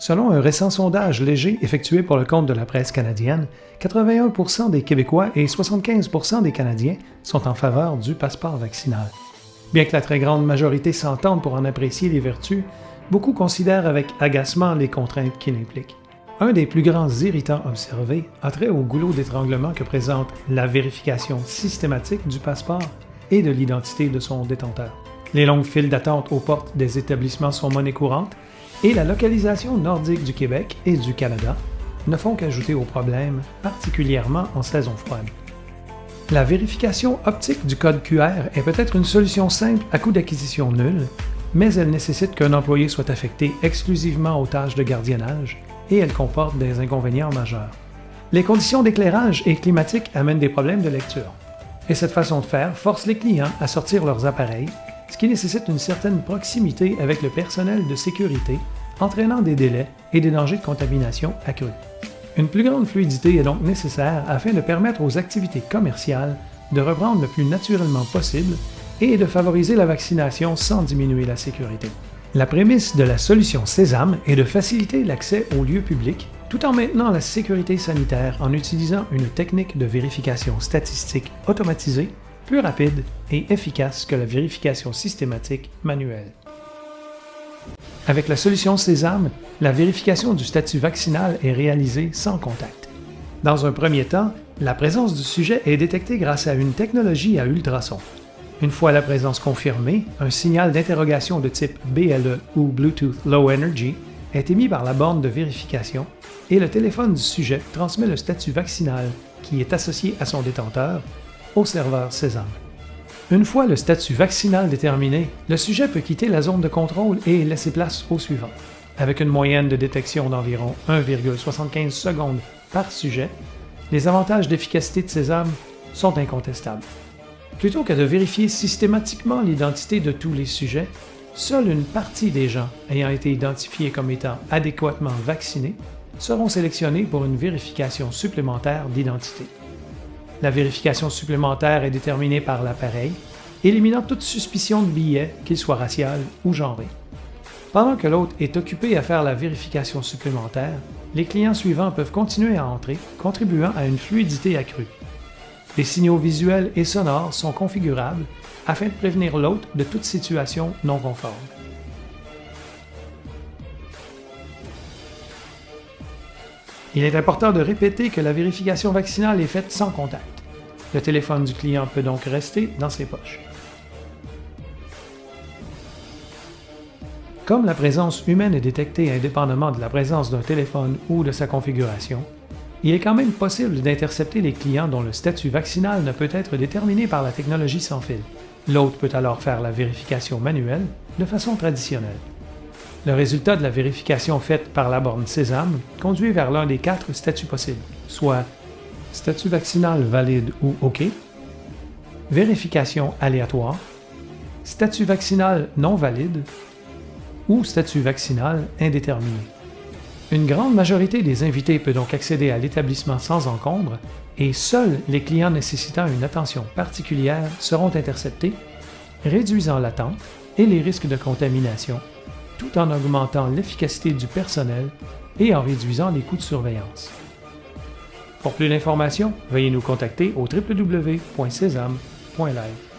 Selon un récent sondage léger effectué pour le compte de la presse canadienne, 81% des Québécois et 75% des Canadiens sont en faveur du passeport vaccinal. Bien que la très grande majorité s'entende pour en apprécier les vertus, beaucoup considèrent avec agacement les contraintes qu'il implique. Un des plus grands irritants observés a trait au goulot d'étranglement que présente la vérification systématique du passeport et de l'identité de son détenteur. Les longues files d'attente aux portes des établissements sont monnaie courante et la localisation nordique du Québec et du Canada ne font qu'ajouter au problème, particulièrement en saison froide. La vérification optique du code QR est peut-être une solution simple à coût d'acquisition nul, mais elle nécessite qu'un employé soit affecté exclusivement aux tâches de gardiennage et elle comporte des inconvénients majeurs. Les conditions d'éclairage et climatique amènent des problèmes de lecture, et cette façon de faire force les clients à sortir leurs appareils, ce qui nécessite une certaine proximité avec le personnel de sécurité, entraînant des délais et des dangers de contamination accrus. Une plus grande fluidité est donc nécessaire afin de permettre aux activités commerciales de reprendre le plus naturellement possible et de favoriser la vaccination sans diminuer la sécurité. La prémisse de la solution Sésame est de faciliter l'accès aux lieux publics tout en maintenant la sécurité sanitaire en utilisant une technique de vérification statistique automatisée plus rapide et efficace que la vérification systématique manuelle. Avec la solution Sésame, la vérification du statut vaccinal est réalisée sans contact. Dans un premier temps, la présence du sujet est détectée grâce à une technologie à ultrasons. Une fois la présence confirmée, un signal d'interrogation de type BLE ou Bluetooth Low Energy est émis par la borne de vérification et le téléphone du sujet transmet le statut vaccinal qui est associé à son détenteur au serveur Sésame. Une fois le statut vaccinal déterminé, le sujet peut quitter la zone de contrôle et laisser place au suivant. Avec une moyenne de détection d'environ 1,75 secondes par sujet, les avantages d'efficacité de Sésame sont incontestables. Plutôt que de vérifier systématiquement l'identité de tous les sujets, seule une partie des gens ayant été identifiés comme étant adéquatement vaccinés seront sélectionnés pour une vérification supplémentaire d'identité. La vérification supplémentaire est déterminée par l'appareil, éliminant toute suspicion de biais, qu'il soit racial ou genré. Pendant que l'hôte est occupé à faire la vérification supplémentaire, les clients suivants peuvent continuer à entrer, contribuant à une fluidité accrue. Les signaux visuels et sonores sont configurables afin de prévenir l'hôte de toute situation non conforme. Il est important de répéter que la vérification vaccinale est faite sans contact. Le téléphone du client peut donc rester dans ses poches. Comme la présence humaine est détectée indépendamment de la présence d'un téléphone ou de sa configuration, il est quand même possible d'intercepter les clients dont le statut vaccinal ne peut être déterminé par la technologie sans fil. L'hôte peut alors faire la vérification manuelle de façon traditionnelle. Le résultat de la vérification faite par la borne Sésame conduit vers l'un des 4 statuts possibles, soit statut vaccinal valide ou OK, vérification aléatoire, statut vaccinal non valide ou statut vaccinal indéterminé. Une grande majorité des invités peut donc accéder à l'établissement sans encombre et seuls les clients nécessitant une attention particulière seront interceptés, réduisant l'attente et les risques de contamination, tout en augmentant l'efficacité du personnel et en réduisant les coûts de surveillance. Pour plus d'informations, veuillez nous contacter au www.sesame.live.